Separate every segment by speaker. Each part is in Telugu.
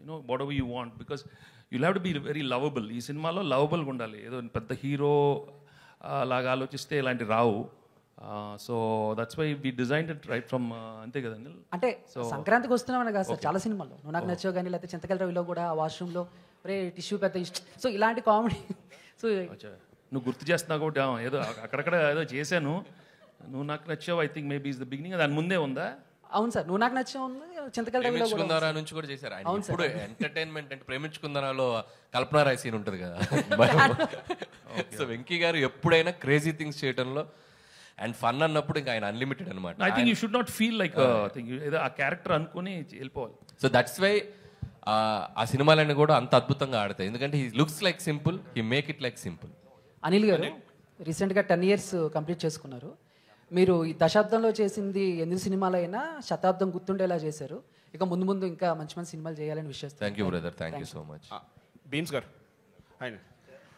Speaker 1: You know whatever you want, because you'll have to be very lovable. ఈ సినిమాలో లవబుల్గా ఉండాలి. ఏదో పెద్ద హీరో లాగా ఆలోచిస్తే ఇలాంటి రావు. So that's why we designed it right from, అంతే కదండి.
Speaker 2: అంటే సంక్రాంతికి వస్తున్నామని కాదు సార్, చాలా సినిమాల్లో నువ్వు నాకు నచ్చావు కానీ, లేకపోతే చింతకల రవిలో కూడా వాష్రూమ్లో రే టిష్యూ పెద్ద ఇష్టం. సో ఇలాంటి కామెడీ సో
Speaker 1: నువ్వు గుర్తు చేస్తున్నావు కాబట్టి ఏదో అక్కడక్కడ ఏదో చేశాను. నువ్వు నాకు నచ్చావు, I think maybe is the beginning. దాని ముందే ఉందా?
Speaker 2: అవును సార్, నువ్వు నాకు నచ్చావు ఉంది చింతకల రవిలో
Speaker 3: ప్రేమించుకుందారా నుంచి కూడా చేశారు ఆయన. ఇప్పుడు ఎంటర్టైన్మెంట్ అంటే ప్రేమించుకుందారాలో కల్పన రాయ్ సీన్ ఉంటుంది కదా. సో వెంకీ గారు ఎప్పుడైనా క్రేజీ థింగ్స్ చేయడంలో అండ్ ఫన్ అన్నప్పుడు ఇంకా ఆయన అన్లిమిటెడ్ అనమాట.
Speaker 1: I think you should not feel like ఏదో ఆ క్యారెక్టర్ అనుకుని వెళ్ళిపోవాలి.
Speaker 3: సో దట్స్ వై ఆ సినిమాలన్నీ కూడా అంత అద్భుతంగా ఆడతాయి. ఎందుకంటే he looks like simple, he make it like simple.
Speaker 2: Anil గారు రీసెంట్గా 10 years కంప్లీట్ చేసుకున్నారు. మీరు ఈ దశాబ్దంలో చేసింది ఎన్ని సినిమాలు అయినా శతాబ్దం గుర్తుండేలా చేశారు. ఇక ముందు ముందు ఇంకా మంచి మంచి సినిమాలు చేయాలని విషయం.
Speaker 3: Thank you brother, thank you so much.
Speaker 4: Beans గారు ఆయన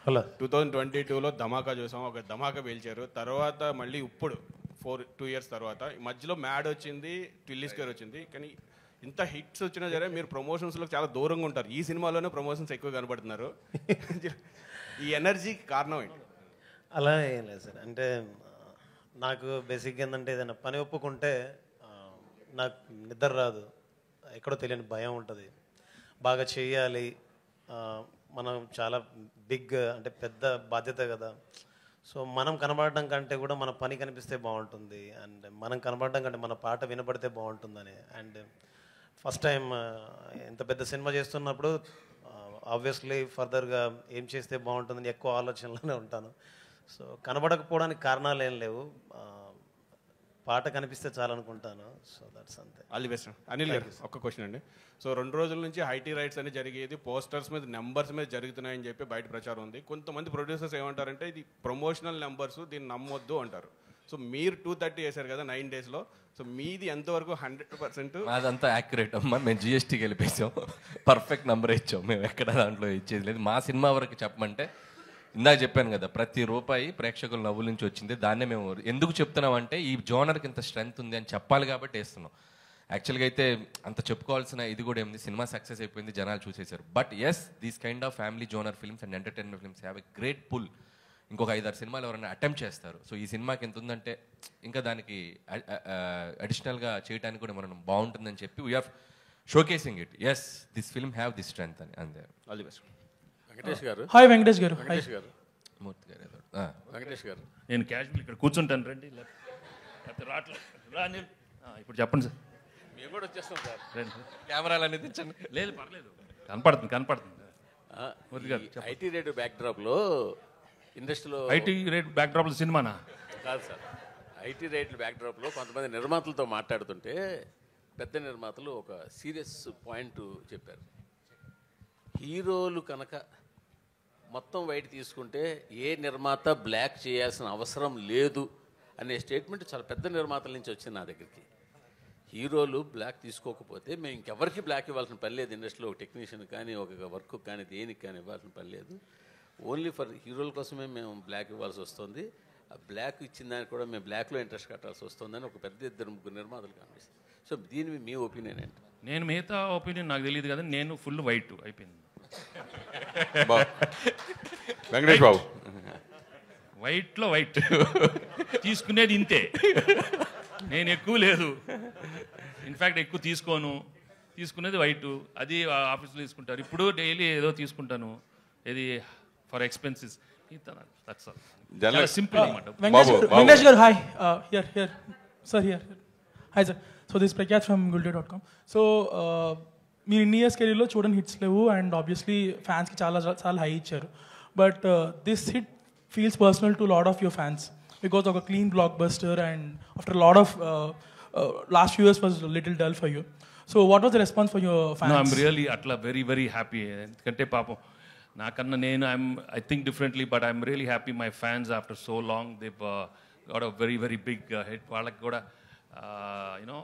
Speaker 5: హలో
Speaker 4: 2022లో ధమాకా చూసాం, ఒక ధమాకా పేల్చారు. తర్వాత మళ్ళీ ఇప్పుడు 2 years తర్వాత మధ్యలో మ్యాడ్ వచ్చింది, టిల్లీస్ గారు వచ్చింది. కానీ ఇంత హిట్స్ వచ్చినా సరే మీరు ప్రమోషన్స్లో చాలా దూరంగా ఉంటారు. ఈ సినిమాలోనే ప్రమోషన్స్ ఎక్కువ కనబడుతున్నారు. ఈ ఎనర్జీకి కారణం ఏంటి?
Speaker 5: అలా ఏం లేదు సార్. అంటే నాకు బేసిక్గా ఏంటంటే ఏదైనా పని ఒప్పుకుంటే నాకు నిద్ర రాదు, ఎక్కడో తెలియని భయం ఉంటుంది. బాగా చేయాలి, మనం చాలా బిగ్ అంటే పెద్ద బాధ్యత కదా. సో మనం కనబడడం కంటే కూడా మన పని కనిపిస్తే బాగుంటుంది, అండ్ మనం కనబడడం కంటే మన పాట వినపడితే బాగుంటుందని. అండ్ ఫస్ట్ టైం ఇంత పెద్ద సినిమా చేస్తున్నప్పుడు ఆబ్వియస్లీ ఫర్దర్గా ఏం చేస్తే బాగుంటుందని ఎక్కువ ఆలోచనలోనే ఉంటాను. సో కనబడకపోవడానికి కారణాలు ఏం లేవు, పాట కనిపిస్తే చాలనుకుంటాను. సో దట్స్ అంతే.
Speaker 4: All the best. అనిల్ గారు ఒక్క క్వశ్చన్ అండి. సో 2 రోజుల నుంచి ఐటీ రైట్స్ అని జరిగేది, పోస్టర్స్ మీద నెంబర్స్ మీద జరుగుతున్నాయని చెప్పి బయట ప్రచారం ఉంది. కొంతమంది ప్రొడ్యూసర్స్ ఏమంటారంటే ఇది ప్రమోషనల్ నెంబర్స్, దీన్ని నమ్మొద్దు అంటారు. సో మీరు 230 వేశారు కదా 9 daysలో. సో మీది ఎంతవరకు 100%?
Speaker 3: అదంతా యాక్యురేట్ అమ్మా. మేము జిఎస్టీకి వెళ్ళిపోయాం, పర్ఫెక్ట్ నెంబర్ ఇచ్చాం. మేము ఎక్కడ దాంట్లో ఇచ్చేది లేదు. మా సినిమా వరకు చెప్పమంటే ఇందాక చెప్పాను కదా, ప్రతి రూపాయి ప్రేక్షకుల నవ్వుల నుంచి వచ్చింది. దాన్నే మేము ఎందుకు చెప్తున్నామంటే ఈ జోనర్కి ఇంత స్ట్రెంగ్త్ ఉంది అని చెప్పాలి కాబట్టి వేస్తున్నాం. యాక్చువల్గా అయితే అంత చెప్పుకోవాల్సిన ఇది కూడా ఏముంది, సినిమా సక్సెస్ అయిపోయింది, జనాలు చూసేశారు. But yes, these kind of family genre films and entertainment films have a great pull. ఇంకొక 5-6 సినిమాలు ఎవరైనా అటెంప్ట్ చేస్తారు. సో ఈ సినిమాకి ఎంత ఉందంటే ఇంకా దానికి అడిషనల్గా చేయడానికి కూడా మనం బాగుంటుందని చెప్పి we are showcasing it. Yes, this film have this strength అని. అంతే.
Speaker 4: All the best.
Speaker 6: వెంకటేష్ గారు.
Speaker 7: హాయ్ వెంకటేష్ గారు.
Speaker 6: వెంకటేష్ గారు.
Speaker 3: మూర్తి గారు.
Speaker 6: వెంకటేష్ గారు,
Speaker 1: నేను క్యాజువల్ ఇక్కడ కూర్చుంటాను, రండి. రాట్లేదు. ఇప్పుడు చెప్పండి సార్.
Speaker 6: మేము కూడా వచ్చేస్తాం సార్.
Speaker 1: రండి.
Speaker 3: కెమెరాలు అనేది తెచ్చండి.
Speaker 1: లేదు పర్లేదు, కనపడుతుంది.
Speaker 6: ఐటీ రేట్ బ్యాక్డ్రాప్లో ఇండస్ట్రీలో
Speaker 1: ఐటీ రేట్ బ్యాక్డ్రాప్లో సినిమానా?
Speaker 6: కాదు సార్, ఐటీ రేట్ల బ్యాక్డ్రాప్లో కొంతమంది నిర్మాతలతో మాట్లాడుతుంటే పెద్ద నిర్మాతలు ఒక సీరియస్ పాయింట్ చెప్పారు. హీరోలు కనుక మొత్తం వైట్ తీసుకుంటే ఏ నిర్మాత బ్లాక్ చేయాల్సిన అవసరం లేదు అనే స్టేట్మెంట్ చాలా పెద్ద నిర్మాతల నుంచి వచ్చింది నా దగ్గరికి. హీరోలు బ్లాక్ తీసుకోకపోతే మేము ఇంకెవరికి బ్లాక్ ఇవ్వాల్సిన పని లేదు. ఇండస్ట్రీలో ఒక టెక్నీషియన్ కానీ, ఒక వర్క్ కానీ, దేనికి కానీ ఇవ్వాల్సిన పని లేదు. ఓన్లీ ఫర్ హీరోల కోసమే మేము బ్లాక్ ఇవ్వాల్సి వస్తుంది. ఆ బ్లాక్ ఇచ్చిన దానికి కూడా మేము బ్లాక్లో ఇంట్రెస్ట్ కట్టాల్సి వస్తుందని ఒక పెద్ద 2-3 నిర్మాతలు కనిపిస్తుంది. సో దీని మీ ఒపీనియన్ ఏంటి?
Speaker 1: నేను మిగతా ఒపీనియన్ నాకు తెలియదు కదా, నేను ఫుల్ వైట్ అయిపోయింది.
Speaker 4: వెంకటేష్ బాబు,
Speaker 1: వైట్లో వైట్ తీసుకునేది ఇంతే, నేను ఎక్కువ లేదు. ఇన్ఫ్యాక్ట్ ఎక్కువ తీసుకునేది వైట్. అది ఆఫీస్లో తీసుకుంటారు. ఇప్పుడు డైలీ ఏదో తీసుకుంటాను, ఇది ఫర్ ఎక్స్పెన్సెస్. సింపుల్ అనమాట.
Speaker 7: వెంకటేష్ గారు hi. Here sir, here. Hi sir. So this Prakhyat from gulde.com. So మీరు ఇన్ని ఇయర్స్ కెరీర్లో చూడని హిట్స్ లేవు, అండ్ ఆబ్వియస్లీ ఫ్యాన్స్కి చాలా హై ఇచ్చారు. But this hit feels personal to lot of your fans because ఒక clean blockbuster, and after lot of last few years was little dull for you. So what was the response for your fans?
Speaker 1: I'm really అట్లా వెరీ హ్యాపీ. ఎందుకంటే పాపం నాకన్నా నేను I think differently, but I'm really happy my fans after so long they got a very big hit. వాళ్ళకి కూడా యూనో